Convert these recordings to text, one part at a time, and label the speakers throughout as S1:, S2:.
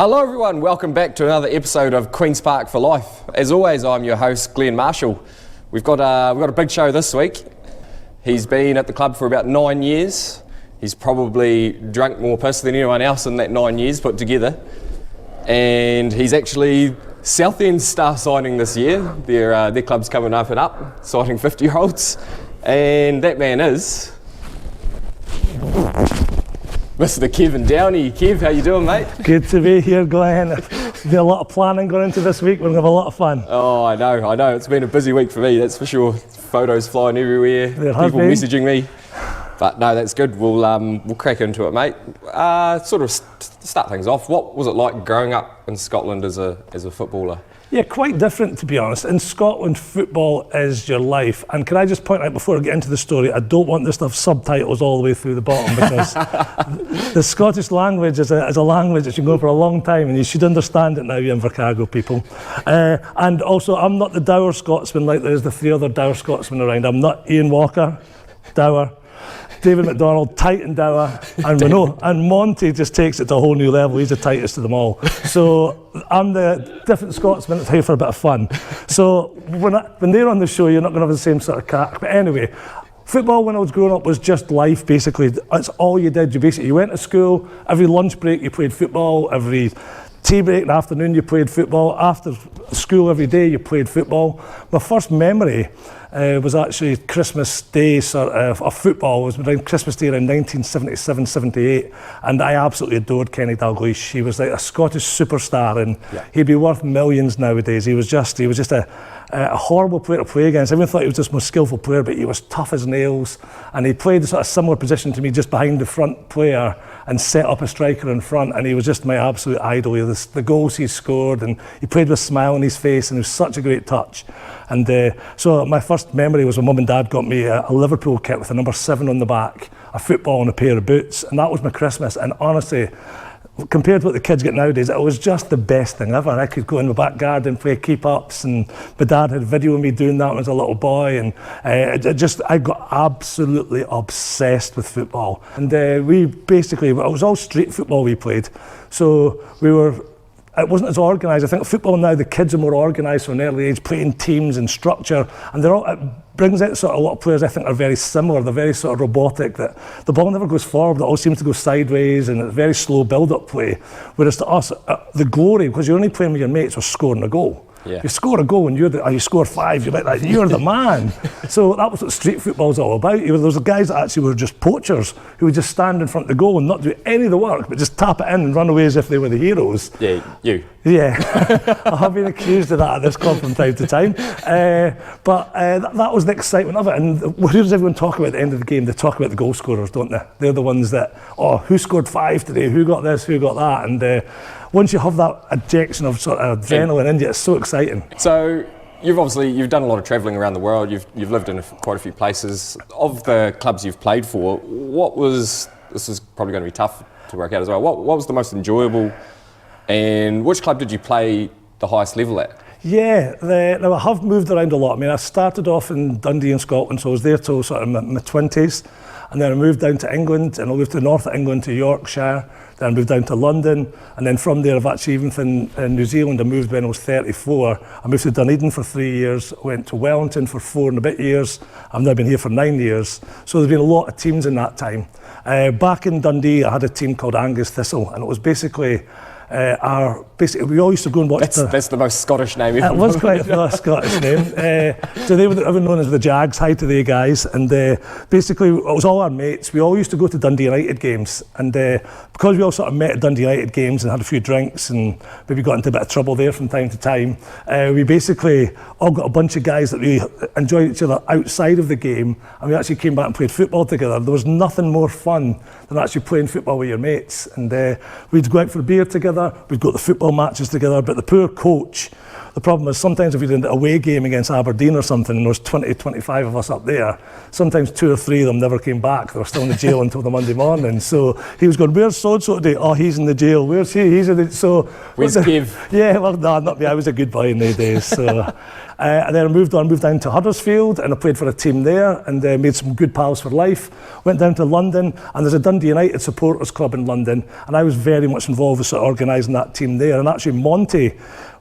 S1: Hello everyone, welcome back to another episode of Queen's Park for Life. As always, I'm your host, Glenn Marshall. We've got a big show this week. He's been at the club for about 9 years. He's probably drunk more piss than anyone else in that 9 years put together. And he's actually Southend star signing this year. Their club's coming up and up, signing 50-year-olds. And that man is Mr. Kevin Downey. Kev, how you doing, mate?
S2: Good to be here, Glenn. There's been a lot of planning going into this week. We're going to have a lot of fun.
S1: Oh, I know. It's been a busy week for me, that's for sure. Photos flying everywhere, people messaging me. But no, that's good. We'll crack into it, mate. Start things off. What was it like growing up in Scotland as a footballer?
S2: Yeah, quite different, to be honest. In Scotland, football is your life. And can I just point out before I get into the story, I don't want this to have subtitles all the way through the bottom, because the Scottish language is a language that's been going for a long time, and you should understand it now, you Invercargill people. And also, I'm not the dour Scotsman like there's the three other dour Scotsmen around. I'm not Ian Walker, dour, David McDonald, tight and dour, and Renault. And Monty just takes it to a whole new level. He's the tightest of them all. So I'm the different Scotsman that's here for a bit of fun. So when they're on the show, you're not going to have the same sort of crack. But anyway, football when I was growing up was just life, basically. That's all you did. You went to school, every lunch break you played football, every tea break in the afternoon you played football, after school every day you played football. My first memory was actually Christmas Day of football. It was around Christmas Day around 1977-78, and I absolutely adored Kenny Dalglish. He was like a Scottish superstar, and he'd be worth millions nowadays. He was just a horrible player to play against. Everyone thought he was just the most skillful player, but he was tough as nails, and he played a sort of similar position to me, just behind the front player and set up a striker in front, and he was just my absolute idol. The goals he scored, and he played with a smile on his face, and it was such a great touch. And so my first memory was when Mum and Dad got me a Liverpool kit with a number 7 on the back, a football and a pair of boots, and that was my Christmas. And honestly, compared to what the kids get nowadays, it was just the best thing ever. I could go in the back garden, play keep-ups, and my dad had video of me doing that when I was a little boy, and I got absolutely obsessed with football. And it was all street football we played, so it wasn't as organised. I think football now, the kids are more organised from an early age, playing teams and structure, and it brings out sort of a lot of players I think are very similar. They're very sort of robotic, that the ball never goes forward, it all seems to go sideways, and it's very slow build-up play. Whereas to us, the glory, because you're only playing with your mates, was scoring a goal. Yeah. You score a goal and you score 5, you're the man. So that was what street football was all about. There was guys that actually were just poachers who would just stand in front of the goal and not do any of the work, but just tap it in and run away as if they were the heroes.
S1: Yeah, you.
S2: Yeah, I have been accused of that at this club from time to time. But that was the excitement of it. And what does everyone talk about at the end of the game? They talk about the goal scorers, don't they? They're the ones that, who scored 5 today? Who got this? Who got that? And once you have that injection of sort of adrenaline in you, it's so exciting.
S1: So you've done a lot of travelling around the world. You've lived in quite a few places. Of the clubs you've played for, this is probably going to be tough to work out as well. What was the most enjoyable, and which club did you play the highest level at? Yeah,
S2: now I have moved around a lot. I mean, I started off in Dundee in Scotland, so I was there till sort of my 20s. And then I moved down to England, and I moved to the north of England to Yorkshire. Then I moved down to London, and then from there I've actually, even in New Zealand, I moved when I was 34. I moved to Dunedin for 3 years, went to Wellington for 4 and a bit years. I've now been here for 9 years. So there's been a lot of teams in that time. Back in Dundee, I had a team called Angus Thistle, and it was basically we all used to go and watch.
S1: That's the most Scottish name ever.
S2: It was quite the Scottish name. So they were known as the Jags. Hi to the guys. And basically, it was all our mates. We all used to go to Dundee United games, and because we all sort of met at Dundee United games and had a few drinks and maybe got into a bit of trouble there from time to time, we basically all got a bunch of guys that we enjoyed each other outside of the game, and we actually came back and played football together. There was nothing more fun than actually playing football with your mates, and we'd go out for a beer together. We'd go to the football matches together, but the poor coach the problem is sometimes if we did an away game against Aberdeen or something and there was 20, 25 of us up there, sometimes 2 or 3 of them never came back. They were still in the jail until the Monday morning. So he was going, where's so-and-so today? Oh, he's in the jail. Where's he? He's in the... So,
S1: where's Kev?
S2: Yeah, well, no, not me. I was a good boy in those days. So, and then I moved down to Huddersfield and I played for a team there and made some good pals for life. Went down to London and there's a Dundee United supporters club in London and I was very much involved with sort of organising that team there. And actually Monty,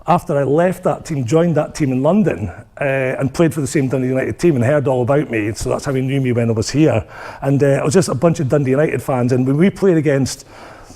S2: after I left that team, joined that team in London and played for the same Dundee United team and heard all about me. So that's how he knew me when I was here. And it was just a bunch of Dundee United fans. And when we played against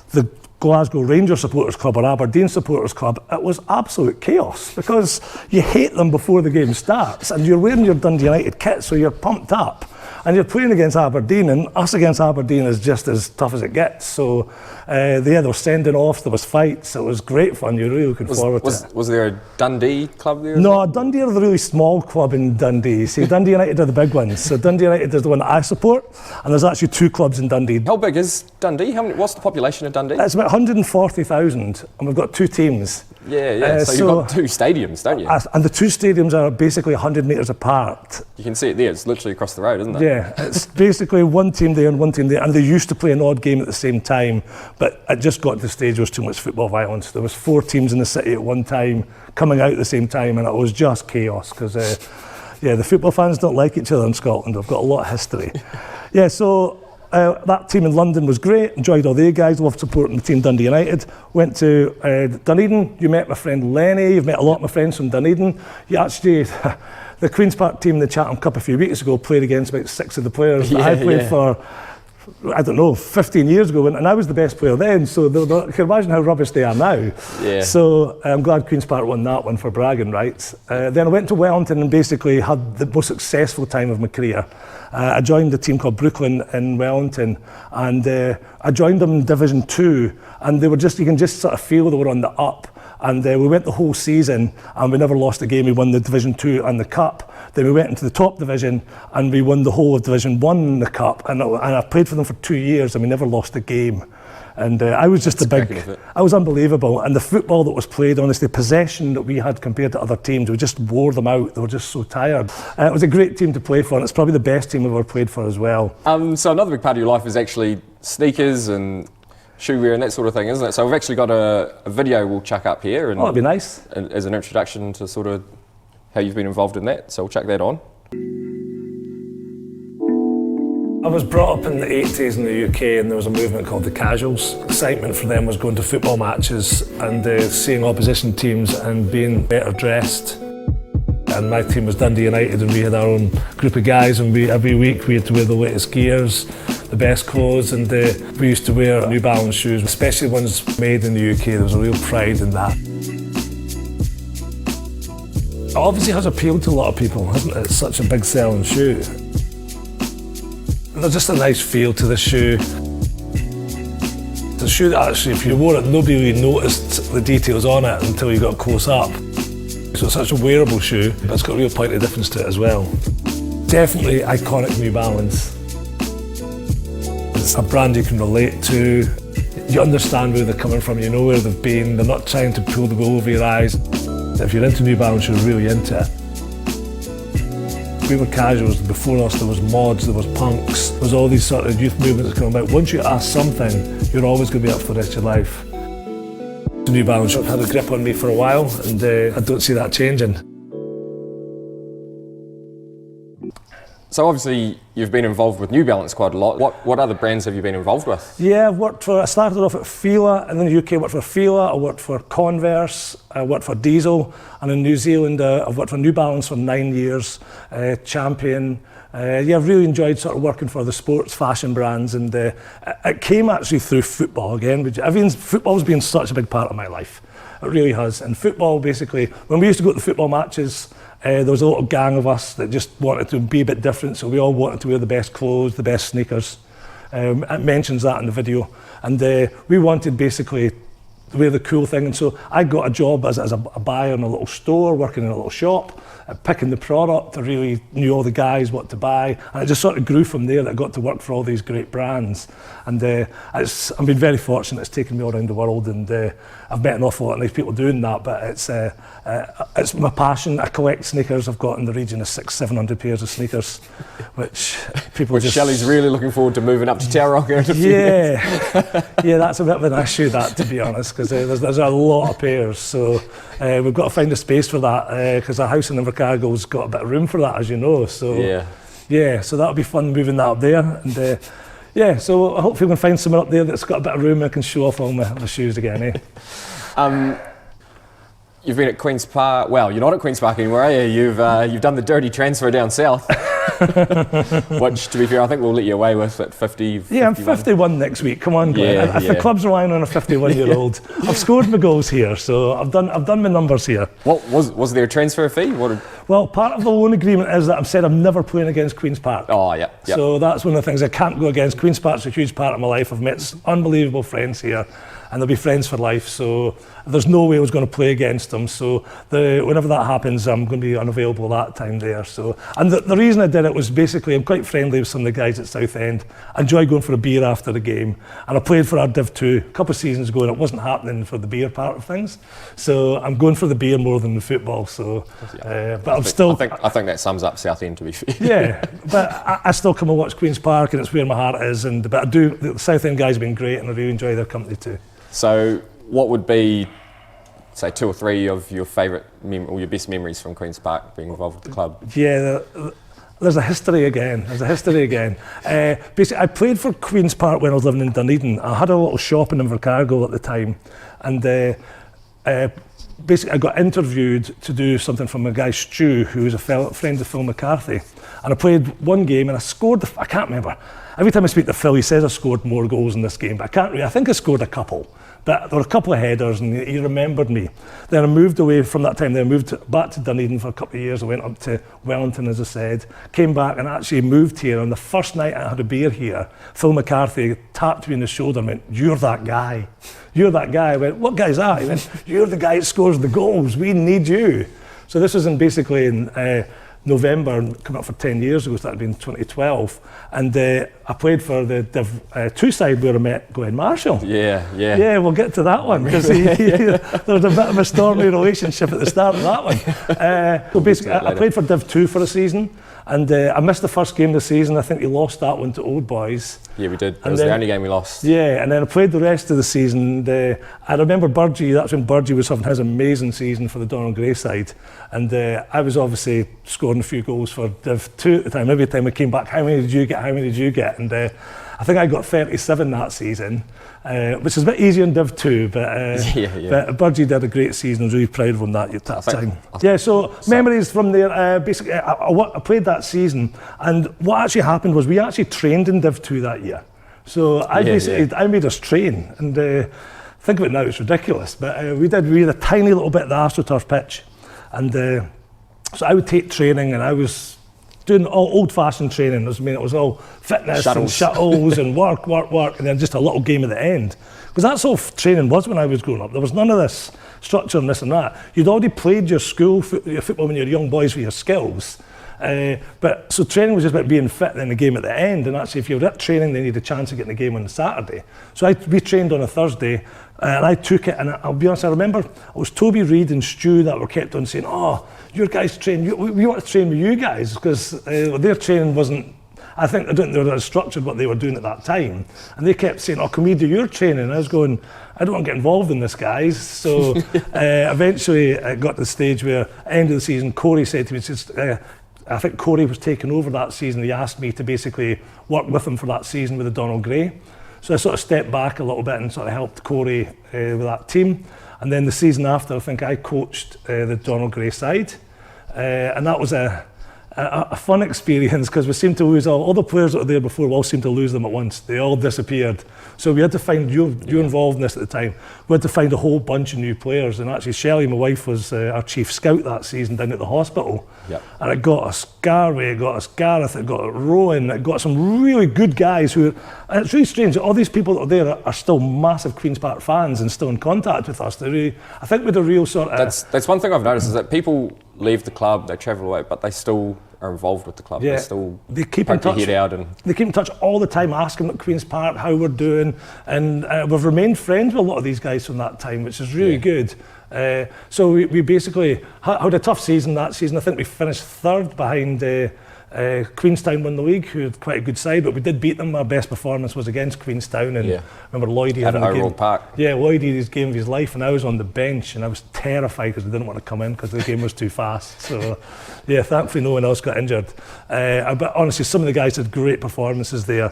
S2: the Glasgow Rangers Supporters Club or Aberdeen Supporters Club, it was absolute chaos because you hate them before the game starts and you're wearing your Dundee United kit, so you're pumped up. And you're playing against Aberdeen, and us against Aberdeen is just as tough as it gets. So, they were sending off, there was fights, it was great fun, you're really looking forward to it.
S1: Was there a Dundee club there?
S2: No, Dundee are the really small club in Dundee. See, Dundee United are the big ones. So Dundee United is the one that I support, and there's actually 2 clubs in Dundee.
S1: How big is Dundee? What's the population of Dundee?
S2: It's about 140,000, and we've got 2 teams.
S1: Yeah. So you've got 2 stadiums, don't you?
S2: And the 2 stadiums are basically 100 metres apart.
S1: You can see it there, it's literally across the road, isn't it?
S2: Yeah, it's basically one team there and one team there, and they used to play an odd game at the same time, but it just got to the stage where there was too much football violence. There was 4 teams in the city at one time, coming out at the same time, and it was just chaos, because the football fans don't like each other in Scotland. We've got a lot of history. Yeah, so that team in London was great, enjoyed all the guys, loved supporting the team Dundee United. Went to Dunedin, you met my friend Lenny, you've met a lot of my friends from Dunedin. You actually, the Queen's Park team in the Chatham Cup a few weeks ago played against about 6 of the players that I played for, I don't know, 15 years ago, and I was the best player then, so you can imagine how rubbish they are now. Yeah. So I'm glad Queen's Park won that one for bragging rights. Then I went to Wellington and basically had the most successful time of my career. I joined a team called Brooklyn in Wellington, and I joined them in Division 2, and they were just, you can just sort of feel they were on the up. And we went the whole season and we never lost a game. We won the Division 2 and the Cup. Then we went into the top division and we won the whole of Division 1 in the Cup. And I played for them for 2 years and we never lost a game. And I was just I was unbelievable. And the football that was played, honestly, the possession that we had compared to other teams, we just wore them out. They were just so tired. It was a great team to play for, and it's probably the best team I've ever played for as well. So
S1: another big part of your life is actually sneakers and shoe wear and that sort of thing, isn't it? So we've actually got a video we'll chuck up here. And
S2: that'd be nice.
S1: As an introduction to sort of how you've been involved in that. So we'll chuck that on.
S2: I was brought up in the 80s in the UK, and there was a movement called the Casuals. Excitement for them was going to football matches and seeing opposition teams and being better dressed. And my team was Dundee United, and we had our own group of guys, and every week we had to wear the latest gears, the best clothes, and we used to wear New Balance shoes, especially ones made in the UK. There was a real pride in that. It obviously has appealed to a lot of people, hasn't it? It's such a big selling shoe. There's just a nice feel to the shoe. It's a shoe that actually, if you wore it, nobody really noticed the details on it until you got close up. So it's such a wearable shoe, but it's got a real point of difference to it as well. Definitely iconic New Balance. It's a brand you can relate to. You understand where they're coming from, you know where they've been. They're not trying to pull the wool over your eyes. If you're into New Balance, you're really into it. We were casuals. Before us, there was mods, there was punks. There was all these sort of youth movements coming about. Once you ask something, you're always going to be up for the rest of your life. The New Balance had a grip on me for a while, and I don't see that changing.
S1: So obviously you've been involved with New Balance quite a lot. What other brands have you been involved with?
S2: Yeah, I started off at Fila, and in the UK I worked for Fila, I worked for Converse, I worked for Diesel, and in New Zealand I've worked for New Balance for 9 years, Champion. I've really enjoyed sort of working for the sports fashion brands, and it came actually through football again. Football's been such a big part of my life. It really has. And football, basically, when we used to go to the football matches, there was a little gang of us that just wanted to be a bit different, so we all wanted to wear the best clothes, the best sneakers. It mentions that in the video. And we wanted basically we're the cool thing. And so I got a job as a buyer in a little store, working in a little shop, picking the product. I really knew all the guys what to buy, and it just sort of grew from there that I got to work for all these great brands. And I've been very fortunate. It's taken me all around the world, and I've met an awful lot of nice people doing that, but it's my passion. I collect sneakers. I've got in the region of 600-700 pairs of sneakers, which people just...
S1: Shelley's really looking forward to moving up to Tauranga in a few years.
S2: Yeah, that's a bit of an issue, that, to be honest, because there's a lot of pairs. So we've got to find a space for that, because our house in Invercargill's got a bit of room for that, as you know. So yeah, so that'll be fun moving that up there. And yeah, so hopefully we can find somewhere up there that's got a bit of room and I can show off all my shoes again,
S1: You've been at Queen's Park. Well, you're not at Queen's Park anymore, are you? You've done the dirty transfer down south, which, to be fair, I think we'll let you away with at 50.
S2: Yeah, I'm 51 next week. Come on, Glenn. If the club's relying on a 51-year-old, I've scored my goals here, so I've done my numbers here.
S1: What was there a transfer fee?
S2: Well, part of the loan agreement is that I've said I'm never playing against Queen's Park.
S1: Oh, yeah. Yep.
S2: So that's one of the things I can't go against. Queen's Park's a huge part of my life. I've met unbelievable friends here, and they'll be friends for life. So there's no way I was going to play against them. So whenever that happens, I'm going to be unavailable that time there. So, and the reason I did it was basically I'm quite friendly with some of the guys at Southend. I enjoy going for a beer after the game, and I played for our Div 2 a couple of seasons ago, and it wasn't happening for the beer part of things. So I'm going for the beer more than the football. So, but I
S1: think that sums up Southend, to be fair.
S2: Yeah, but I still come and watch Queen's Park, and it's where my heart is. But I do. The Southend guys have been great, and I really enjoy their company too.
S1: So, what would be, say, 2 or 3 of your favourite or your best memories from Queen's Park being involved with the club?
S2: Yeah, there's a history again. Basically, I played for Queen's Park when I was living in Dunedin. I had a little shop in Invercargill at the time, and basically I got interviewed to do something from a guy Stu, who was a friend of Phil McCarthy. And I played one game and I scored, I can't remember. Every time I speak to Phil, he says I scored more goals in this game, but I think I scored a couple. But there were a couple of headers, and he remembered me. Then I moved away from that time. Then I moved back to Dunedin for a couple of years. I went up to Wellington, as I said. Came back and actually moved here. On the first night I had a beer here, Phil McCarthy tapped me on the shoulder and went, "You're that guy. You're that guy." I went, "What guy's that?" He went, "You're the guy that scores the goals. We need you." So this was basically in November, coming up for 10 years ago, so that had been 2012. And I played for the Div 2 side where I met Glenn Marshall. Yeah, we'll get to that one, because there was a bit of a stormy relationship at the start of that one. So basically, I played for Div 2 for a season, and I missed the first game of the season. I think we lost that one to Old Boys.
S1: Yeah, we did. It was the only game we lost.
S2: Yeah, and then I played the rest of the season. I remember Burgee, that's when Burgee was having his amazing season for the Donald Gray side. And I was obviously scoring a few goals for Div 2 at the time. Every time I came back, how many did you get? And I think I got 37 that season, which is a bit easier in Div 2, but Burgee did a great season. I was really proud of him that time. So memories from there. Basically, I played that season, and what actually happened was we actually trained in Div 2 that year. So I made us train, and think of it now, it's ridiculous, but we had a tiny little bit of the AstroTurf pitch, and so I would take training, and I was doing all old-fashioned training. It was all fitness and shuttles and work, and then just a little game at the end. Because that's all training was when I was growing up. There was none of this structure and this and that. You'd already played your school football when you were young boys with your skills. But so training was just about being fit in the game at the end. And actually, if you were at training, then you had a chance of getting the game on the Saturday. So we trained on a Thursday, and I took it. And I'll be honest, I remember it was Toby Reid and Stu that were kept on saying, "Oh, your guys train. We want to train with you guys," because their training wasn't. I think they weren't as structured what they were doing at that time. And they kept saying, "Oh, can we do your training?" And I was going, "I don't want to get involved in this, guys." So eventually it got to the stage where, end of the season, Corey said to me, I think Corey was taking over that season. He asked me to basically work with him for that season with the Donald Gray. So I sort of stepped back a little bit and sort of helped Corey with that team. And then the season after, I think I coached the Donald Gray side. And that was a fun experience because we seemed to lose all the players that were there before. We all seemed to lose them at once. They all disappeared. So we had to find, you involved in this at the time, we had to find a whole bunch of new players. And actually Shelley, my wife, was our chief scout that season down at the hospital.
S1: Yep.
S2: And it got us Garvey, it got us Gareth, it got Rowan, it got some really good guys who, and it's really strange that all these people that are there are still massive Queen's Park fans and still in contact with us. Really, I think with a real sort of...
S1: That's one thing I've noticed is that people leave the club, they travel away, but they still are involved with the club.
S2: Yeah,
S1: They still
S2: they keep in touch.
S1: their head out and
S2: they keep in touch all the time, asking at Queen's Park how we're doing, and we've remained friends with a lot of these guys from that time, which is really good. So we basically had a tough season that season. I think we finished third behind Queenstown won the league, who had quite a good side, but we did beat them. Our best performance was against Queenstown, and remember Lloydie
S1: at
S2: having the game.
S1: Park.
S2: Yeah, Lloydie his game of his life, and I was on the bench, and I was terrified because I didn't want to come in because the game was too fast. So, yeah, thankfully no one else got injured. But honestly, some of the guys had great performances there.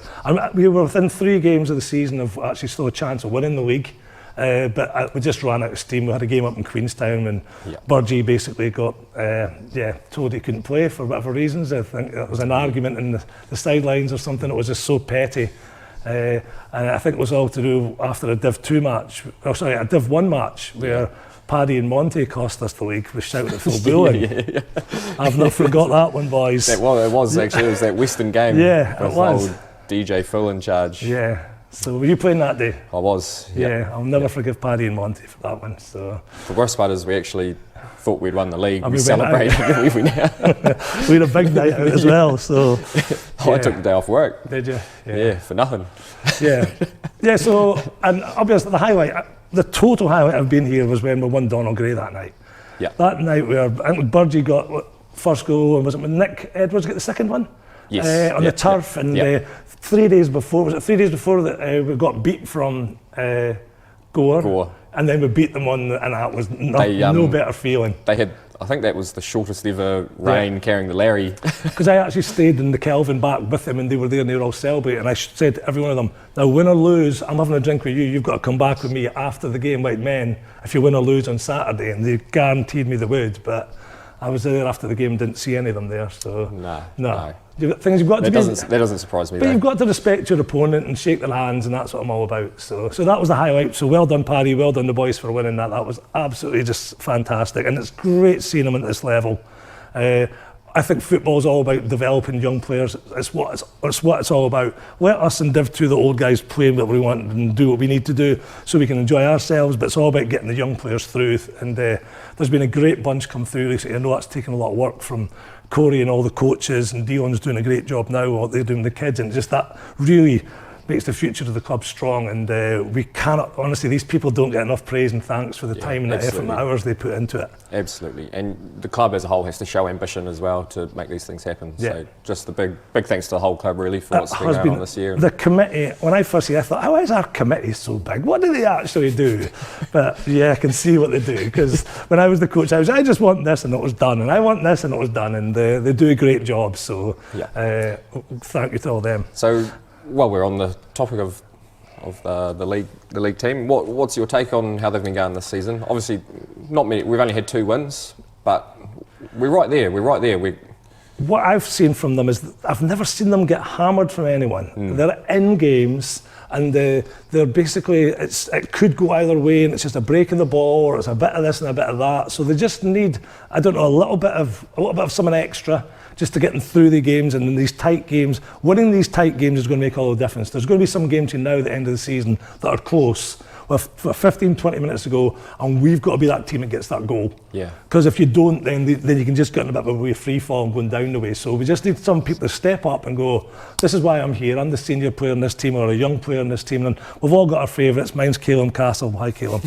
S2: We were within 3 games of the season of actually still a chance of winning the league. But we just ran out of steam. We had a game up in Queenstown and Burgee basically got told he couldn't play for whatever reasons. I think it was an argument in the sidelines or something. It was just so petty. And I think it was all to do after a Div 2 match, a Div 1 match where Paddy and Monty cost us the league. We shouted at Phil Booling. I've not forgot that one, boys.
S1: It was actually. It was that Western game.
S2: Yeah, it was.
S1: Old DJ Phil in charge.
S2: Yeah. So were you playing that day?
S1: I was.
S2: Yeah, I'll never forgive Paddy and Monty for that one. So
S1: the worst part is we actually thought we'd won the league. We celebrated. We
S2: had a big night out as well. So
S1: I took the day off work.
S2: Did you?
S1: Yeah, for nothing.
S2: Yeah. So and obviously the total highlight of being here was when we won Donald Gray that night.
S1: Yeah.
S2: That night I think Burgee got first goal, and was it when Nick Edwards got the second one?
S1: Yes.
S2: On the turf, and 3 days before, that we got beat from Gore, and then we beat them and that was no better feeling.
S1: They had, I think that was the shortest ever rain carrying the Larry.
S2: Because I actually stayed in the Kelvin back with them, and they were there and they were all celebrating, and I said to every one of them, now win or lose, I'm having a drink with you, you've got to come back with me after the game, white men, if you win or lose on Saturday, and they guaranteed me they would, but I was there after the game, didn't see any of them there, so no. Things you've got to
S1: that doesn't surprise me.
S2: But you've got to respect your opponent and shake their hands, and that's what I'm all about. So that was the highlight. So well done, Paddy. Well done, the boys, for winning that. That was absolutely just fantastic, and it's great seeing them at this level. I think football's all about developing young players. It's what it's all about. Let us in Div 2, the old guys, play what we want and do what we need to do so we can enjoy ourselves, but it's all about getting the young players through. And there's been a great bunch come through recently. I know that's taken a lot of work from Corey and all the coaches, and Dion's doing a great job now, what they're doing with the kids, and just that really makes the future of the club strong. And we cannot, honestly, these people don't get enough praise and thanks for the time and the effort and the hours they put into it.
S1: Absolutely, and the club as a whole has to show ambition as well to make these things happen. So just the big thanks to the whole club really for what's been going on this year.
S2: The committee, when I first see it, I thought, how is our committee so big? What do they actually do? But I can see what they do, because when I was the coach, I just want this and it was done, and I want this and it was done, and they do a great job. So thank you to all them.
S1: So while we're on the topic of the league team, what's your take on how they've been going this season? Obviously, not many. We've only had 2 wins, but we're right there.
S2: What I've seen from them is I've never seen them get hammered from anyone. They're in games, and they're basically, it could go either way, and it's just a break in the ball, or it's a bit of this and a bit of that. So they just need, I don't know, a little bit of something extra, just to get them through the games. And in these tight games, winning these tight games is going to make all the difference. There's going to be some games now at the end of the season that are close, with 15, 20 minutes to go, and we've got to be that team that gets that goal. Because if you don't, then you can just get in a bit of a way free fall and going down the way. So we just need some people to step up and go, this is why I'm here. I'm the senior player in this team, or a young player in this team, and we've all got our favourites. Mine's Caleb Castle. Hi, Caleb.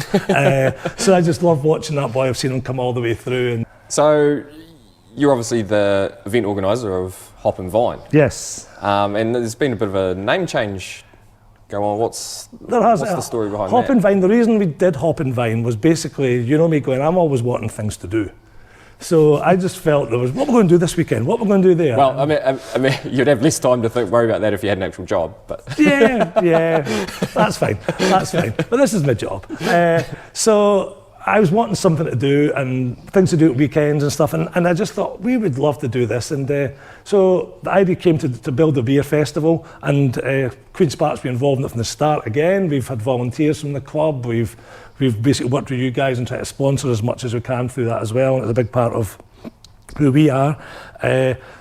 S2: So I just love watching that boy. I've seen him come all the way through. And
S1: so you're obviously the event organiser of Hop and Vine.
S2: Yes.
S1: And there's been a bit of a name change go on. What's the story behind
S2: Hop
S1: that?
S2: and Vine, the reason we did Hop and Vine was basically, you know me going, I'm always wanting things to do. So I just felt there was, what we're going to do this weekend, what we're going to do there.
S1: Well, I mean, you'd have less time to worry about that if you had an actual job. But
S2: yeah, that's fine. But this is my job. So I was wanting something to do and things to do at weekends and stuff, and I just thought we would love to do this. And so the idea came to build a beer festival, and Queen's Park's been involved in it from the start. Again, we've had volunteers from the club. We've basically worked with you guys and tried to sponsor as much as we can through that as well. And it's a big part of who we are.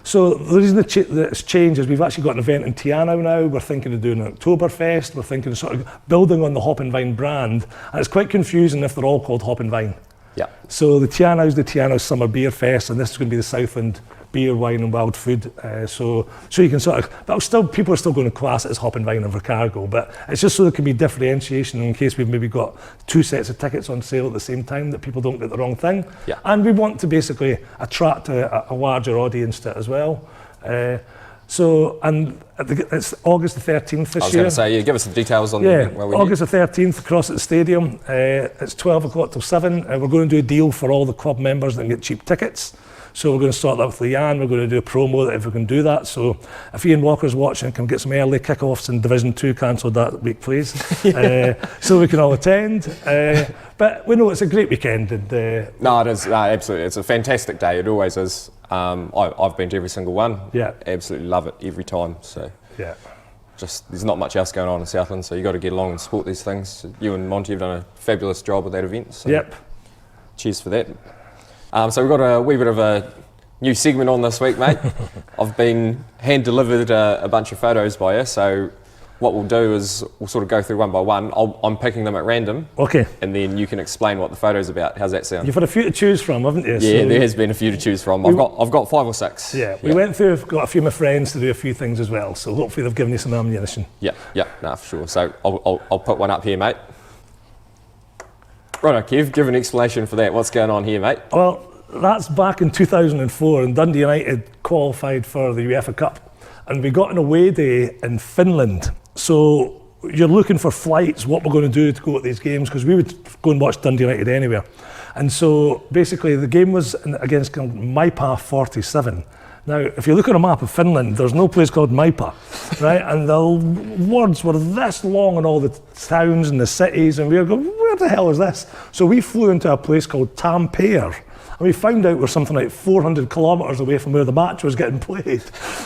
S2: So the reason that it's changed is we've actually got an event in Tiana now. We're thinking of doing an Oktoberfest. We're thinking of sort of building on the Hop and Vine brand. And it's quite confusing if they're all called Hop and Vine.
S1: Yeah.
S2: So the Tiana is the Tiana Summer Beer Fest, and this is going to be the Southland Beer, Wine and Wild Food. So you can sort of, but people are still going to class it as Hop and Vine and Invercargill, but it's just so there can be differentiation in case we've maybe got two sets of tickets on sale at the same time, that people don't get the wrong thing.
S1: Yeah.
S2: And we want to basically attract a larger audience to it as well. It's August the 13th this year.
S1: I was going to say, give us the details on where we
S2: August the 13th, across at the stadium. It's 12 o'clock till 7. We're going to do a deal for all the club members that can get cheap tickets. So we're going to sort that with Leanne. We're going to do a promo if we can do that. So if Ian Walker's watching, can get some early kick-offs in Division 2 cancelled that week, please. So we can all attend. But we know it's a great weekend. And,
S1: no, it is. No, absolutely. It's a fantastic day. It always is. I've been to every single one.
S2: Yeah.
S1: Absolutely love it every time. So
S2: yeah.
S1: Just there's not much else going on in Southland, so you got to get along and support these things. You and Monty have done a fabulous job with that event. So
S2: yep.
S1: Cheers for that. So we've got a wee bit of a new segment on this week, mate. I've been hand-delivered a bunch of photos by you, so what we'll do is we'll sort of go through one by one. I'm picking them at random.
S2: Okay.
S1: And then you can explain what the photo's about. How's that sound?
S2: You've had a few to choose from, haven't you?
S1: Yeah, so there has been a few to choose from. I've got 5 or 6.
S2: Yeah, we went through, got a few of my friends to do a few things as well, so hopefully they've given you some ammunition.
S1: Yeah, no, for sure. So I'll put one up here, mate. Right, Kev, give an explanation for that. What's going on here, mate?
S2: Well, that's back in 2004, and Dundee United qualified for the UEFA Cup, and we got an away day in Finland. So you're looking for flights, what we're going to do to go to these games, because we would go and watch Dundee United anywhere. And so basically the game was against Maipa 47. Now, if you look at a map of Finland, there's no place called Maipa, right? And the words were this long in all the towns and the cities, and we were going, where the hell is this? So we flew into a place called Tampere, and we found out we're something like 400 kilometres away from where the match was getting played.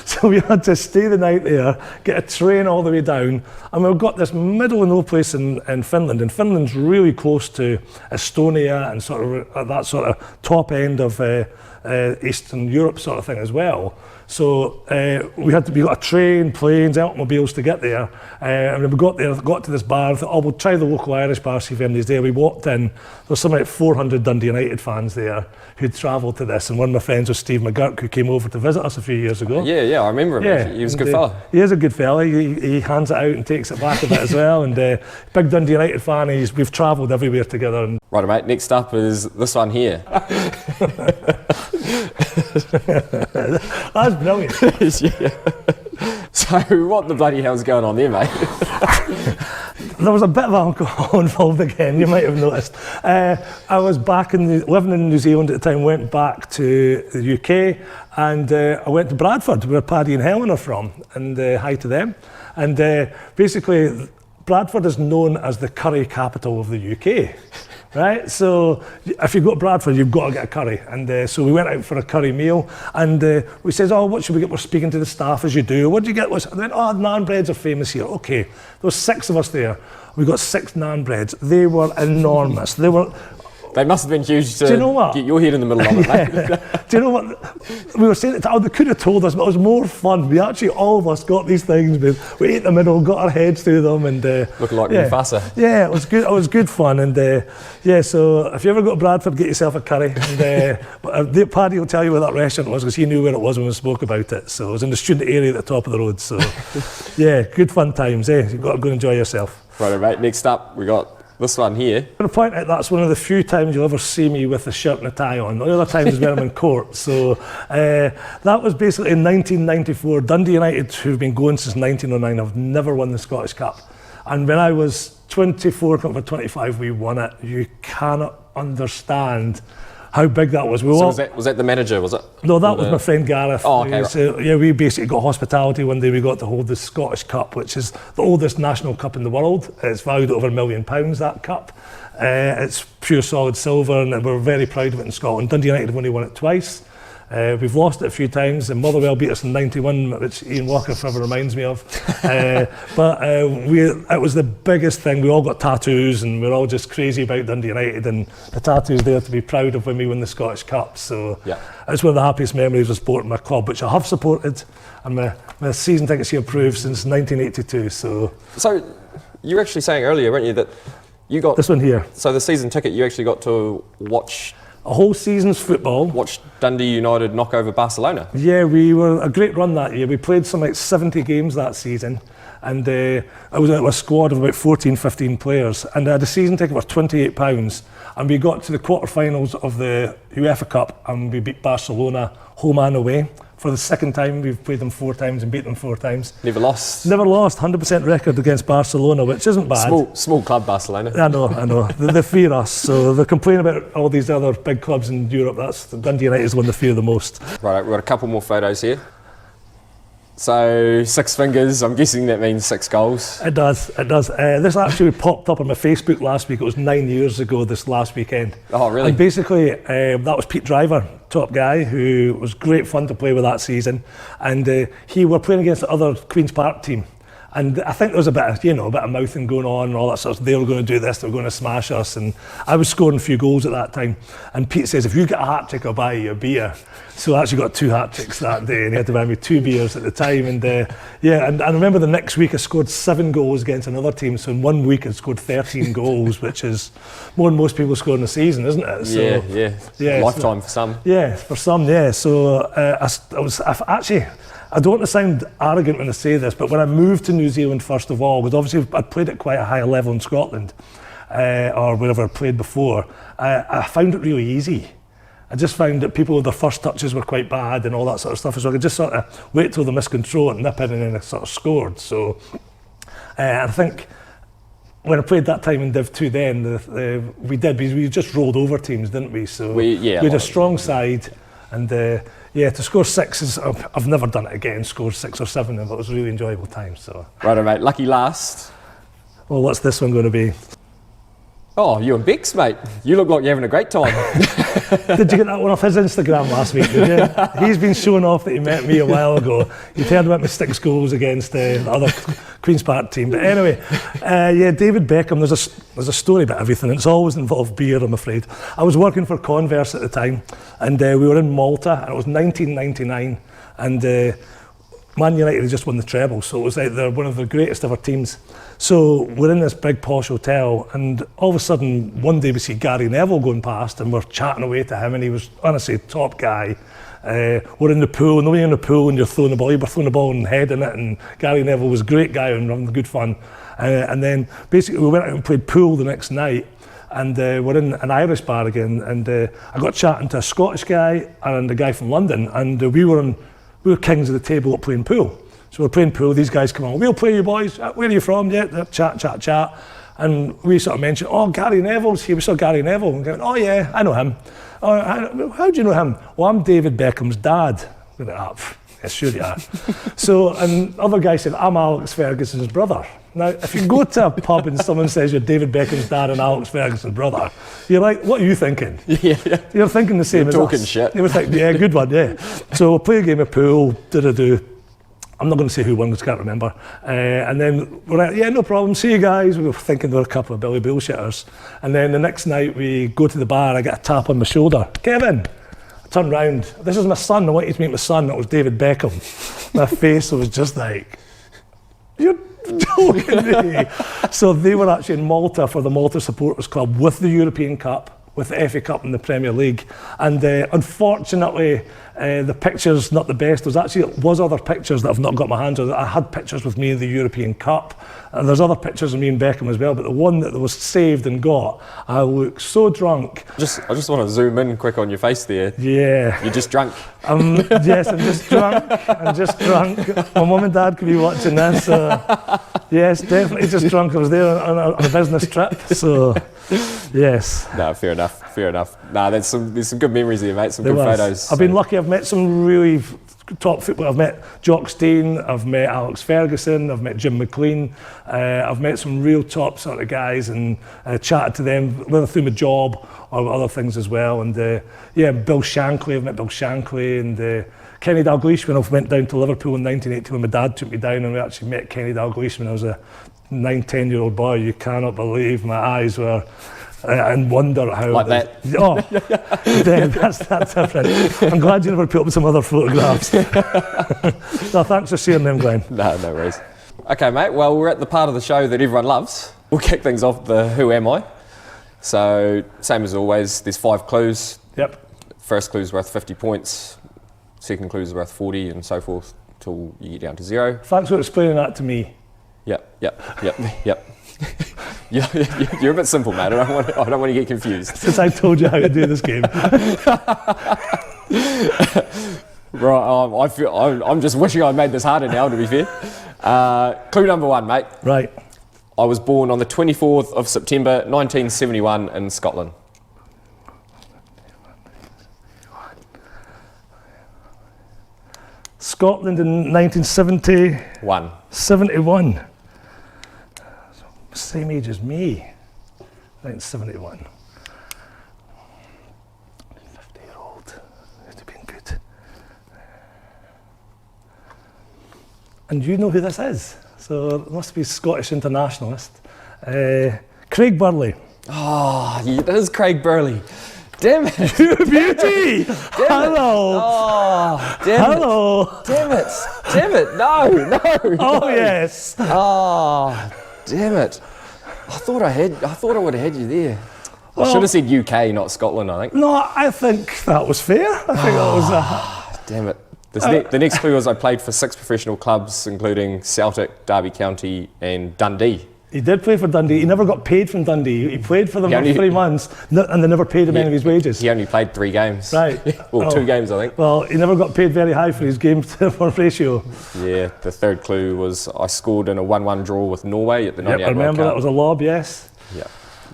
S2: So we had to stay the night there, get a train all the way down, and we've got this middle of no place in Finland, and Finland's really close to Estonia and sort of at that sort of top end of Eastern Europe sort of thing as well. So we got a train, planes, automobiles to get there. And when we got there, got to this bar, I thought, we'll try the local Irish bar, see if anybody's there. We walked in, there was something like 400 Dundee United fans there who'd travelled to this. And one of my friends was Steve McGurk, who came over to visit us a few years ago.
S1: Yeah, I remember him. Yeah, he was a good fella.
S2: He is a good fella. He hands it out and takes it back a bit as well. And big Dundee United fan, we've travelled everywhere together. And
S1: right, mate, next up is this one here.
S2: That's brilliant.
S1: Yeah. So what the bloody hell's going on there, mate?
S2: There was a bit of alcohol involved again, you might have noticed. I was back living in New Zealand at the time, went back to the UK, and I went to Bradford, where Paddy and Helen are from, and hi to them. And basically, Bradford is known as the curry capital of the UK. Right, so if you go to Bradford, you've got to get a curry. And so we went out for a curry meal, and we said, what should we get? We're speaking to the staff as you do. What did you get? They went, naan breads are famous here. Okay, there was 6 of us there. We got 6 naan breads. They were enormous.
S1: They must have been huge to get your head in the middle of it, mate.
S2: Do you know what? We were saying they could have told us, but it was more fun. We actually, all of us got these things. We ate in the middle, got our heads through them, and
S1: looking like Mufasa.
S2: Yeah, it was good. It was good fun, and so if you ever go to Bradford, get yourself a curry. And Paddy will tell you where that restaurant was, because he knew where it was when we spoke about it. So it was in the student area at the top of the road. So yeah, good fun times. You've got to go and enjoy yourself.
S1: Right, mate. Next up, we got this one here.
S2: I'm going to point out that's one of the few times you'll ever see me with a shirt and a tie on. The other times is when I'm in court. So that was basically in 1994. Dundee United, who've been going since 1909, have never won the Scottish Cup. And when I was 24, coming for 25, we won it. You cannot understand how big that was.
S1: So was that the manager, was it?
S2: No, that was my friend Gareth.
S1: Oh, okay.
S2: So, yeah, we basically got hospitality one day. We got to hold the Scottish Cup, which is the oldest national cup in the world. It's valued at over £1 million, that cup. It's pure solid silver, and we're very proud of it in Scotland. Dundee United have only won it twice. We've lost it a few times, and Motherwell beat us in '91, which Ian Walker forever reminds me of. But it was the biggest thing. We all got tattoos, and we're all just crazy about Dundee United, and the tattoos there to be proud of when we win the Scottish Cup. So it's one of the happiest memories of supporting my club, which I have supported, and my season tickets here approved since 1982. So
S1: you were actually saying earlier, weren't you, that you got
S2: this one here.
S1: So the season ticket, you actually got to watch
S2: a whole season's football.
S1: Watch Dundee United knock over Barcelona.
S2: Yeah, we were a great run that year. We played some like 70 games that season, and I was a squad of about 14, 15 players, and I had a season ticket for £28, and we got to the quarterfinals of the UEFA Cup, and we beat Barcelona home and away. For the second time, we've played them 4 times and beat them 4 times.
S1: Never lost.
S2: Never lost, 100% record against Barcelona, which isn't bad.
S1: Small club, Barcelona.
S2: I know. They fear us, so they complain about all these other big clubs in Europe. That's Dundee United is the one they fear the most.
S1: Right, we've got a couple more photos here. So 6 fingers, I'm guessing that means 6 goals.
S2: It does. This actually popped up on my Facebook last week. It was 9 years ago this last weekend.
S1: Oh, really?
S2: And basically, that was Pete Driver, top guy, who was great fun to play with that season. And we were playing against the other Queen's Park team. And I think there was a bit of mouthing going on and all that sort of stuff. They were going to do this, they were going to smash us. And I was scoring a few goals at that time. And Pete says, if you get a hat-trick, I'll buy you a beer. So I actually got 2 hat-tricks that day, and he had to buy me 2 beers at the time. And and I remember the next week I scored 7 goals against another team. So in 1 week I scored 13 goals, which is more than most people score in a season, isn't it? So,
S1: yeah. Lifetime for some.
S2: Yeah, for some, yeah. So I don't want to sound arrogant when I say this, but when I moved to New Zealand, first of all, because obviously I'd played at quite a high level in Scotland, or wherever I played before, I found it really easy. I just found that people with their first touches were quite bad and all that sort of stuff, so I could just sort of wait till they missed control and nip in, and then I sort of scored. So I think when I played that time in Div 2 then, we just rolled over teams, didn't we? So we had a strong side, and to score 6 is, I've never done it again, score 6 or 7, but it was a really enjoyable time. So.
S1: Righto, mate, lucky last.
S2: Well, what's this one going to be?
S1: Oh, you and Bex, mate. You look like you're having a great time.
S2: Did you get that one off his Instagram last week, did you? He's been showing off that he met me a while ago. He heard about my 6 goals against the other Queen's Park team. But anyway, David Beckham, there's a story about everything. It's always involved beer, I'm afraid. I was working for Converse at the time, and we were in Malta, and it was 1999, and Man United had just won the treble, so it was like they're one of the greatest ever teams. So we're in this big posh hotel, and all of a sudden one day we see Gary Neville going past, and we're chatting away to him, and he was honestly top guy. We're in the pool, and when you're in the pool and you're throwing the ball, you were throwing the ball and heading it, and Gary Neville was a great guy and having good fun. And then basically we went out and played pool the next night, and we're in an Irish bar again, and I got chatting to a Scottish guy and a guy from London, and we were kings of the table at playing pool. So we're playing pool, these guys come on, we'll play you boys, where are you from? Yeah, chat. And we sort of mentioned, oh, Gary Neville's here, we saw Gary Neville. And going, oh yeah, I know him. Oh, how do you know him? Well, I'm David Beckham's dad. We're like, yes, sure you are. So, and other guy said, I'm Alex Ferguson's brother. Now, if you go to a pub and someone says you're David Beckham's dad and Alex Ferguson's brother, you're like, what are you thinking? Yeah. You're thinking the same as us.
S1: Talking shit.
S2: You were thinking, yeah, good one, yeah. So we'll play a game of pool, I'm not going to say who won because I can't remember. And then we're like, yeah, no problem, see you guys. We were thinking there were a couple of Billy bullshitters. And then the next night we go to the bar, I get a tap on my shoulder. Kevin! I turn round, this is my son, I want you to meet my son. That was David Beckham. My face was just like, you're joking me. So they were actually in Malta for the Malta Supporters Club with the European Cup, with the FA Cup and the Premier League. And unfortunately, the picture's not the best. There was other pictures that I've not got my hands on. I had pictures with me in the European Cup. And there's other pictures of me and Beckham as well, but the one that was saved and got, I look so drunk.
S1: I just want to zoom in quick on your face there.
S2: Yeah.
S1: You're just drunk.
S2: Yes, I'm just drunk. My mum and dad could be watching this. Yes, definitely just drunk. I was there on a business trip, so yes.
S1: No, fair enough. enough, fair enough. Nah, there's some good memories there, mate, some
S2: There
S1: good
S2: was.
S1: photos.
S2: I've been lucky, I've met some really top football. I've met Jock Stein, I've met Alex Ferguson, I've met Jim McLean, I've met some real top sort of guys and chatted to them, whether through my job or other things as well. And yeah, Bill Shankly, I've met Bill Shankly, and Kenny Dalglish when I went down to Liverpool in 1980 when my dad took me down, and we actually met Kenny Dalglish when I was a 9-10-year-old boy. You cannot believe my eyes were and wonder how...
S1: Like that?
S2: Oh, then that's different. I'm glad you never put up some other photographs. No, thanks for sharing them, Glenn.
S1: No worries. Okay, mate, well, we're at the part of the show that everyone loves. We'll kick things off the Who Am I? So, same as always, there's 5 clues.
S2: Yep.
S1: First clue's worth 50 points, second clue's worth 40, and so forth, till you get down to 0.
S2: Thanks for explaining that to me.
S1: Yep. You're a bit simple, mate. I don't want to get confused.
S2: Since I told you how to do this game.
S1: Right, I'm just wishing I made this harder now, to be fair. Clue number 1, mate.
S2: Right.
S1: I was born on the 24th of September 1971 in Scotland.
S2: Scotland in 1971. 71. Same age as me. 1971. 50-year-old. Would have been good. And you know who this is. So it must be Scottish internationalist. Craig Burley.
S1: Oh, it is Craig Burley. Damn it.
S2: You beauty! Hello!
S1: Oh, damn
S2: Hello!
S1: it. Damn it. No.
S2: Oh, yes.
S1: Oh, damn it. I thought I would have had you there. I should have said UK, not Scotland, I think.
S2: No, I think that was fair. I think that was...
S1: Damn it. The next clue was I played for 6 professional clubs, including Celtic, Derby County, and Dundee.
S2: He did play for Dundee. He never got paid from Dundee. He played for them for 3 months, and they never paid him any of his wages.
S1: He only played 3 games.
S2: Right.
S1: Well, 2 games, I think.
S2: Well, he never got paid very high for his game to ratio.
S1: Yeah, the third clue was I scored in a 1-1 draw with Norway at the 98
S2: I remember
S1: World
S2: that was a lob, yes.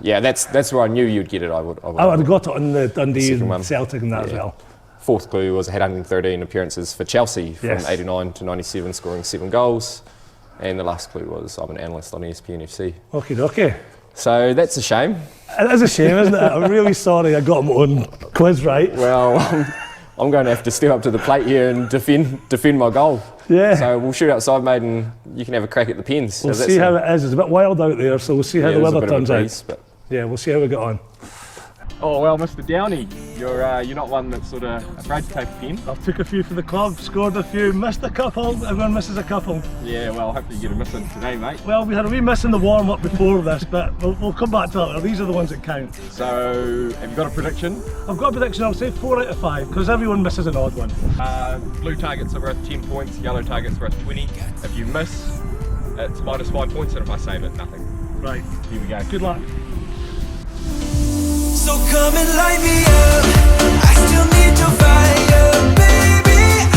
S1: Yeah, that's where I knew you'd get it. I would
S2: have got it on the Dundee
S1: second
S2: and
S1: one.
S2: Celtic and that as well.
S1: Fourth clue was I had 113 appearances for Chelsea from 89 to 97, scoring 7 goals. And the last clue was I'm an analyst on ESPN FC.
S2: Okay.
S1: So that's a shame.
S2: It is a shame, isn't it? I'm really sorry I got my own quiz right.
S1: Well, I'm going to have to step up to the plate here and defend my goal.
S2: Yeah.
S1: So we'll shoot outside, mate, and you can have a crack at the pens.
S2: We'll see how it is. It's a bit wild out there, so we'll see how the weather turns out. Yeah, we'll see how we get on.
S1: Oh well, Mr. Downey, you're not one that's sort of afraid to take a pen.
S2: I've took a few for the club, scored a few, missed a couple. Everyone misses a couple.
S1: Yeah, well, hopefully you get a miss in today, mate.
S2: Well, we had a wee miss in the warm-up before this, but we'll come back to that. These are the ones that count.
S1: So, have you got a prediction?
S2: I've got a prediction. I'll say 4 out of 5 because everyone misses an odd one.
S1: Blue targets are worth 10 points, yellow targets worth 20. If you miss, it's minus 5 points, and if I save it, nothing.
S2: Right.
S1: Here we go.
S2: Good luck.
S3: So come and light me up. I still need your fire, baby. I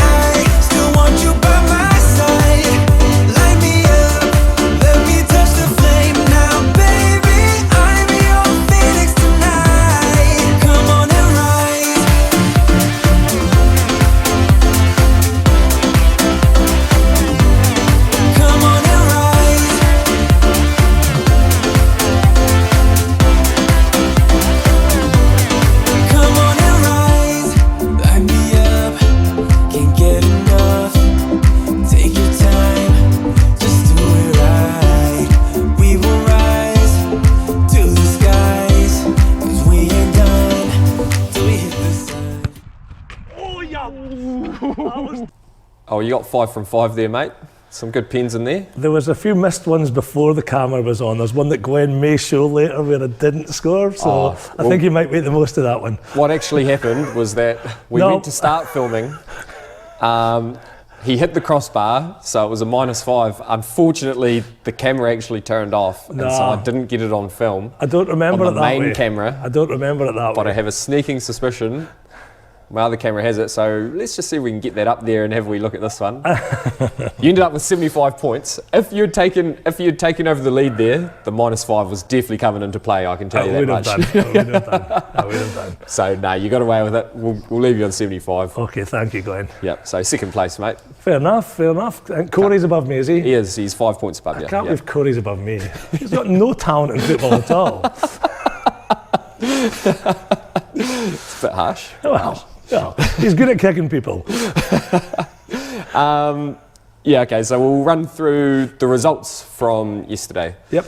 S3: still want you by my side. Light me up, let me touch the flame now, baby. I'm your phoenix tonight. Come on and rise. Come on and rise. Come on and rise. Light me up, can't get enough. Take your time, just do it right. We will rise to the skies, 'cause we ain't done till we hit the sun.
S2: Oh, yeah.
S1: Oh, you got 5 from 5 there, mate. Some good pens in there.
S2: There was a few missed ones before the camera was on. There's one that Glenn may show later where I didn't score, so I think you might make the most of that one.
S1: What actually happened was that we went to start filming. He hit the crossbar, so it was a minus 5. Unfortunately, the camera actually turned off, and so I didn't get it on film.
S2: I don't remember
S1: on
S2: it
S1: the
S2: that way.
S1: main camera.
S2: I don't remember it that way.
S1: But I have a sneaking suspicion my other camera has it, so let's just see if we can get that up there and have a wee look at this one. You ended up with 75 points. If you'd taken over the lead there, the -5 was definitely coming into play, I can tell you that much.
S2: I would have done.
S1: So, no, you got away with it. We'll leave you on 75.
S2: Okay, thank you, Glenn.
S1: Yep, so second place, mate.
S2: Fair enough. And Corey's above me, is he?
S1: He is, he's 5 points above you.
S2: I can't believe Corey's above me. He's got no talent in football at all.
S1: It's a bit harsh.
S2: Well, he's good at kicking people.
S1: Yeah, okay, so we'll run through the results from yesterday.
S2: Yep.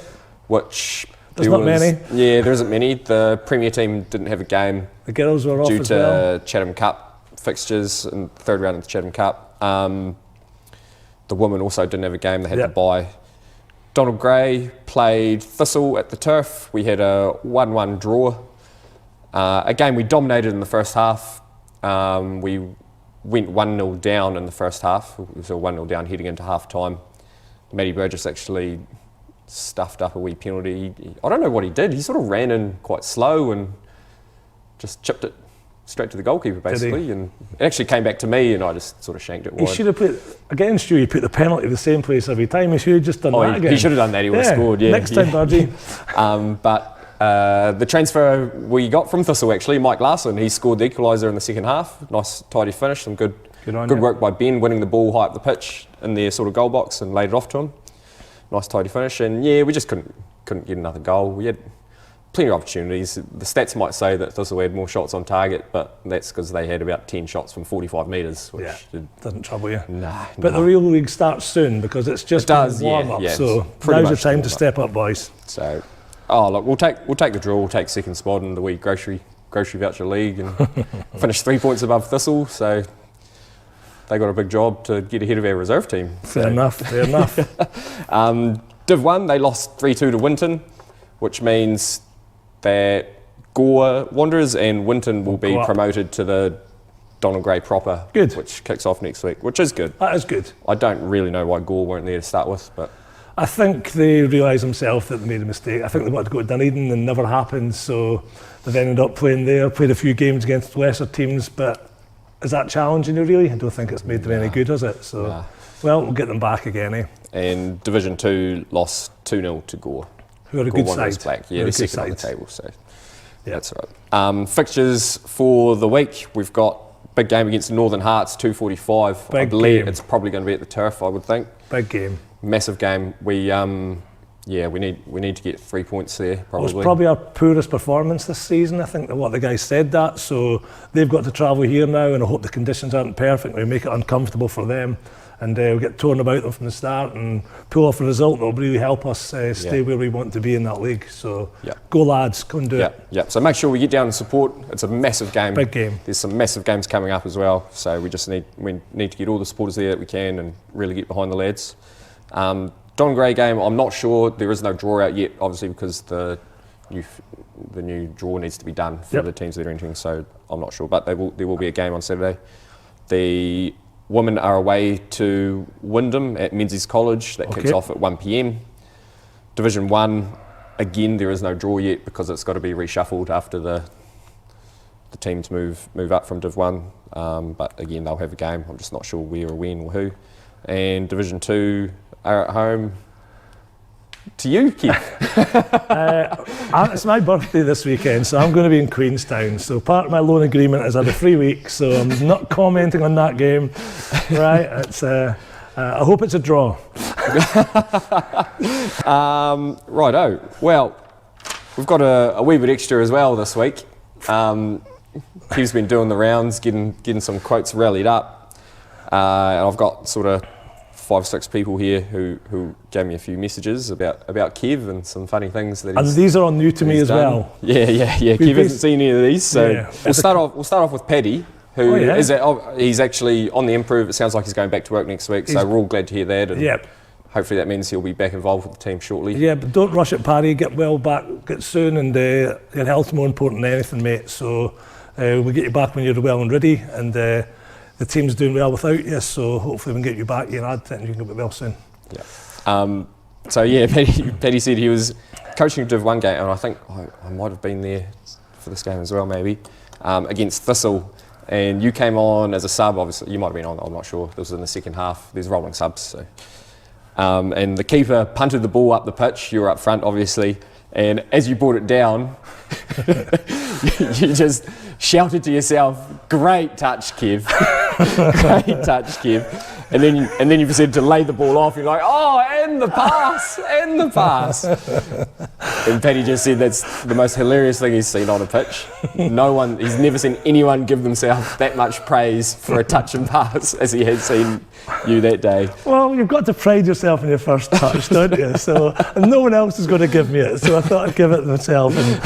S1: Which...
S2: There's not many.
S1: Yeah, there isn't many. The Premier team didn't have a game.
S2: The girls were off
S1: due
S2: as
S1: to
S2: well.
S1: Chatham Cup fixtures in the third round of the Chatham Cup. The women also didn't have a game. They had to bye. Donald Gray played Thistle at the Turf. We had a 1-1 draw. A game we dominated in the first half. We went 1-0 down in the first half. We were 1-0 down heading into half time. Matty Burgess actually stuffed up a wee penalty. I don't know what he did. He sort of ran in quite slow and just chipped it straight to the goalkeeper, basically. And it actually came back to me, and I just sort of shanked it wide.
S2: He should have put, against you, he put the penalty the same place every time. He should have just done that again.
S1: He should have done that. He would have scored, yeah.
S2: Next time, Burgie.
S1: But the transfer we got from Thistle, actually, Mike Larson, he scored the equaliser in the second half. Nice, tidy finish. Some good work by Ben, winning the ball high up the pitch in their sort of goal box and laid it off to him. Nice tidy finish, and yeah, we just couldn't get another goal. We had plenty of opportunities. The stats might say that Thistle had more shots on target, but that's because they had about 10 shots from 45 metres, which
S2: doesn't trouble you.
S1: Nah.
S2: But the real league starts soon because it's just warm up. So now's your time to step up, boys.
S1: So, look, we'll take the draw. We'll take second spot in the wee grocery voucher league and finish 3 points above Thistle. So. They got a big job to get ahead of our reserve team.
S2: Fair enough.
S1: Div 1, they lost 3-2 to Winton, which means that Gore Wanderers and Winton will be promoted to the Donald Gray proper, which kicks off next week, which is good.
S2: That is good.
S1: I don't really know why Gore weren't there to start with, but...
S2: I think they realised themselves that they made a mistake. I think they wanted to go to Dunedin and never happened, so they've ended up playing there, played a few games against lesser teams, but is that challenging you really? I don't think it's made them any good, has it? So, well, we'll get them back again, eh?
S1: And Division 2 lost 2-0 to Gore.
S2: Who are a good side.
S1: Yeah, they're second on the table, so that's right. Fixtures for the week, we've got big game against Northern Hearts, 2:45. I believe it's probably going to be at the Turf, I would think.
S2: Big game.
S1: Massive game. We need to get 3 points there, probably.
S2: It was probably our poorest performance this season. I think that what the guys said that. So they've got to travel here now, and I hope the conditions aren't perfect. We make it uncomfortable for them, and we'll get torn about them from the start and pull off a result that will really help us stay where we want to be in that league. So go lads, come and do it.
S1: Yeah. So make sure we get down and support. It's a massive game.
S2: Big game.
S1: There's some massive games coming up as well. So we need to get all the supporters there that we can and really get behind the lads. Don Gray game, I'm not sure. There is no draw out yet, obviously, because the new draw needs to be done for the teams that are entering. So I'm not sure, but there will be a game on Saturday. The women are away to Wyndham at Menzies College. That kicks off at 1 p.m. Division 1, again, there is no draw yet because it's got to be reshuffled after the teams move up from Div 1. But again, they'll have a game. I'm just not sure where or when or who. And Division 2 are at home to you, Keith.
S2: It's my birthday this weekend, so I'm going to be in Queenstown. So part of my loan agreement is I have a free week, so I'm not commenting on that game. Right? It's. I hope it's a draw.
S1: Righto. Well, we've got a wee bit extra as well this week. Keith's been doing the rounds, getting some quotes rallied up, and I've got sort of 5 or 6 people here who gave me a few messages about Kev and some funny things that he's.
S2: And these are all new to me as
S1: done.
S2: well.
S1: Yeah. Kev hasn't seen any of these, so we'll start off with Paddy, who he's actually on the improve. It sounds like he's going back to work next week, so we're all glad to hear that. And hopefully that means he'll be back involved with the team shortly. Yeah,
S2: but don't rush it, Paddy. Get well back, get soon, and your health's more important than anything, mate. So we'll get you back when you're well and ready, and the team's doing well without you, so hopefully we can get you back here and you can get well soon.
S1: Yeah. Paddy said he was coaching Div 1 game, and I think I might have been there for this game as well, maybe, against Thistle. and you came on as a sub. Obviously, you might have been on. I'm not sure. This was in the second half. There's rolling subs. So, and the keeper punted the ball up the pitch. You were up front, obviously, and as you brought it down, you just shouted to yourself, "Great touch, Kev! Great touch, Kev!" And then you proceeded to lay the ball off. You're like, "Oh, and the pass, and the pass." And Paddy just said that's the most hilarious thing he's seen on a pitch. He's never seen anyone give themselves that much praise for a touch and pass as he had seen you that day.
S2: Well, you've got to pride yourself in your first touch, don't you? So, and no one else is going to give me it, so I thought I'd give it myself. And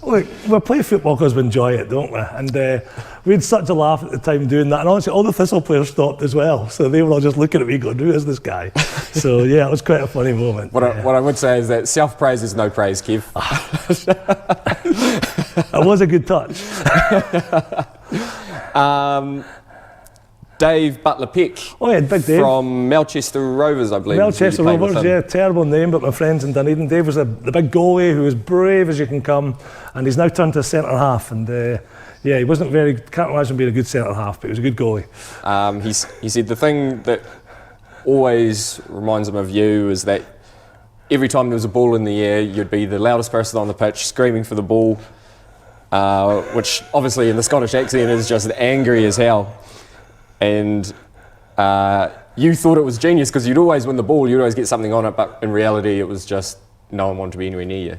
S2: look, we play football because we enjoy it, don't we? And we had such a laugh at the time doing that. And honestly, all the Thistle players stopped as well. So they were all just looking at me going, "Who is this guy?" So yeah, it was quite a funny moment.
S1: What I would say is that self-praise is no praise, Kev.
S2: It was a good touch.
S1: Dave Butler-Peck.
S2: Oh yeah, big Dave.
S1: From Melchester Rovers, I believe.
S2: Melchester Rovers, yeah, terrible name, but my friends in Dunedin. Dave was the big goalie who was brave as you can come, and he's now turned to centre half. And yeah, he wasn't can't imagine being a good centre half, but he was a good goalie.
S1: He said the thing that always reminds him of you is that every time there was a ball in the air, you'd be the loudest person on the pitch screaming for the ball, which obviously in the Scottish accent is just angry as hell. And you thought it was genius because you'd always win the ball, you'd always get something on it, but in reality it was just no one wanted to be anywhere near you.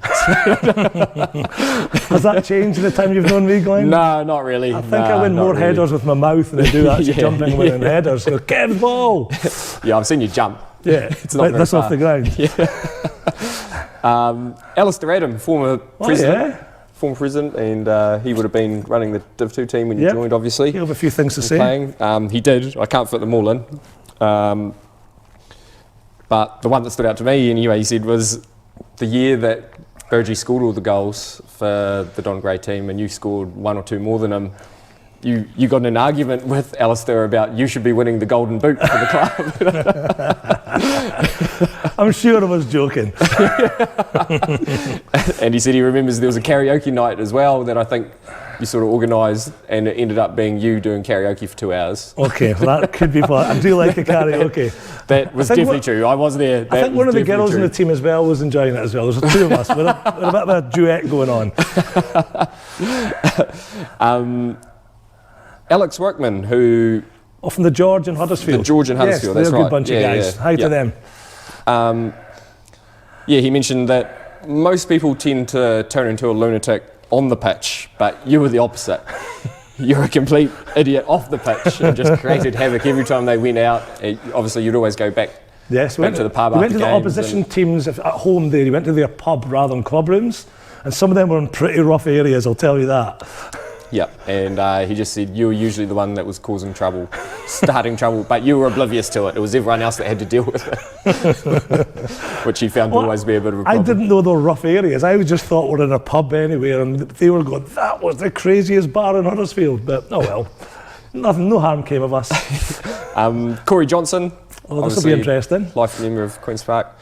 S2: Has that changed in the time you've known me, Glenn?
S1: No, not really.
S2: I think I win more headers with my mouth than I do actually jumping and winning headers. So, Kev, ball!
S1: Yeah, I've seen you jump.
S2: Yeah,
S1: it's not
S2: that's off the ground.
S1: Yeah. Alistair Adam, former president.
S2: Yeah.
S1: Former president, and he would have been running the Div 2 team when you joined, obviously.
S2: He'll have a few things to say.
S1: He did. I can't fit them all in. But the one that stood out to me, anyway, he said, was the year that Burgee scored all the goals for the Don Grey team, and you scored one or two more than him. You got in an argument with Alistair about you should be winning the Golden Boot for the club.
S2: I'm sure I was joking.
S1: And he said he remembers there was a karaoke night as well that I think you sort of organised, and it ended up being you doing karaoke for 2 hours.
S2: Okay, well that could be fun. I do like a karaoke.
S1: That was definitely true. I was there.
S2: I think one of the girls in the team as well was enjoying it as well. There's two of us. We're a bit of a duet going on.
S1: Alex Workman, who...
S2: Oh, from the George in Huddersfield.
S1: The George in Huddersfield,
S2: yes,
S1: that's right.
S2: They're a good bunch of guys. Hi to them.
S1: He mentioned that most people tend to turn into a lunatic on the pitch, but you were the opposite. You're a complete idiot off the pitch and just created havoc every time they went out. Obviously, you'd always go back, back to the pub after games.
S2: We went to the opposition teams at home there. You went to their pub rather than club rooms, and some of them were in pretty rough areas, I'll tell you that.
S1: Yeah, and he just said you were usually the one that was causing trouble, starting trouble, but you were oblivious to it. It was everyone else that had to deal with it, which he found to always be a bit of a problem.
S2: I didn't know they were rough areas. I just thought we're in a pub anywhere, and they were going, that was the craziest bar in Huddersfield. But oh well, nothing, no harm came of us.
S1: Corey Johnson.
S2: Oh, this will be interesting.
S1: Life member of Queen's Park.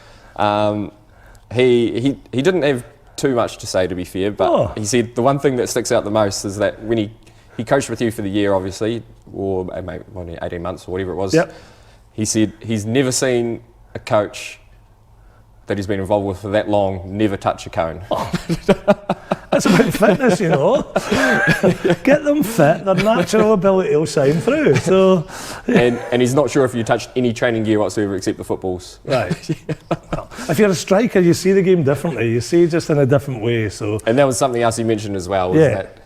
S1: He didn't have too much to say, to be fair, but he said the one thing that sticks out the most is that when he coached with you for the year, obviously, or maybe 18 months or whatever it was, he said he's never seen a coach that he's been involved with for that long never touch a cone.
S2: That's about fitness, you know. Get them fit, their natural ability will shine through. So,
S1: and he's not sure if you touched any training gear whatsoever except the footballs.
S2: Right. Well, if you're a striker, you see the game differently. You see just in a different way. So. And
S1: that was something else he mentioned as well. Was that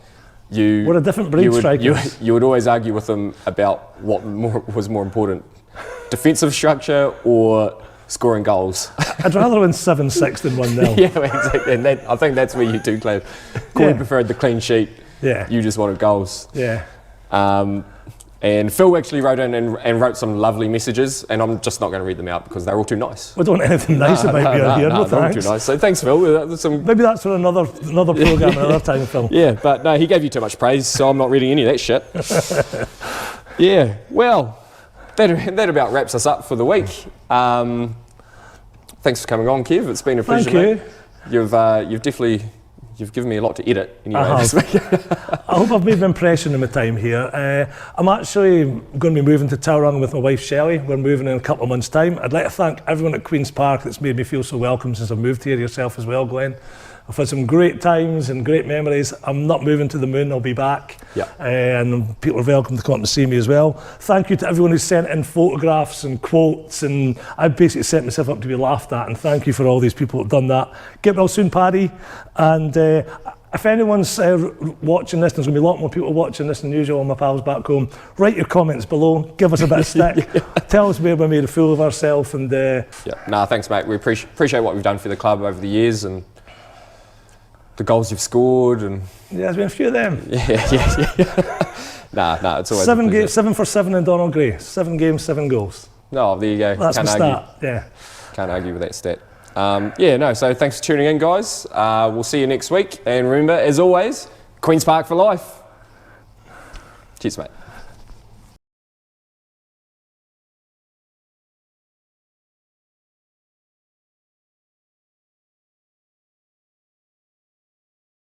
S2: we're a different breed, strikers.
S1: You would always argue with him about what was more important, defensive structure or scoring goals.
S2: I'd rather win 7-6 than 1-0.
S1: Yeah, exactly. And I think that's where you two played. Corey preferred the clean sheet.
S2: Yeah.
S1: You just wanted goals.
S2: Yeah.
S1: And Phil actually wrote in and wrote some lovely messages, and I'm just not going to read them out because they're all too nice.
S2: We don't want anything nice about you here. No,
S1: they're all too nice. So thanks, Phil.
S2: Maybe that's for another programme another time, Phil.
S1: Yeah, but no, he gave you too much praise, so I'm not reading any of that shit. Yeah, well, that about wraps us up for the week. Thanks for coming on, Kev. It's been a pleasure.
S2: Thank you.
S1: You've definitely You've given me a lot to edit anyway
S2: I
S1: this week.
S2: I hope I've made an impression in my time here. I'm actually going to be moving to Tauranga with my wife Shelley. We're moving in a couple of months' time. I'd like to thank everyone at Queen's Park that's made me feel so welcome since I've moved here, yourself as well, Glenn. I've had some great times and great memories. I'm not moving to the moon, I'll be back.
S1: Yeah.
S2: And people are welcome to come to see me as well. Thank you to everyone who sent in photographs and quotes, and I basically set myself up to be laughed at, and thank you for all these people who have done that. Get well soon, Paddy. And if anyone's watching this, there's going to be a lot more people watching this than usual, all my pals back home. Write your comments below, give us a bit of stick, tell us where we made a fool of ourselves. And
S1: Thanks, mate. We appreciate what we've done for the club over the years and the goals you've scored. And
S2: yeah, there's been a few of them.
S1: Nah, it's always
S2: 7 for 7 in Donald Gray. 7 games, 7 goals.
S1: No, there you go.
S2: That's my start. Yeah.
S1: Can't argue with that stat. So thanks for tuning in, guys. We'll see you next week. And remember, as always, Queen's Park for life. Cheers, mate.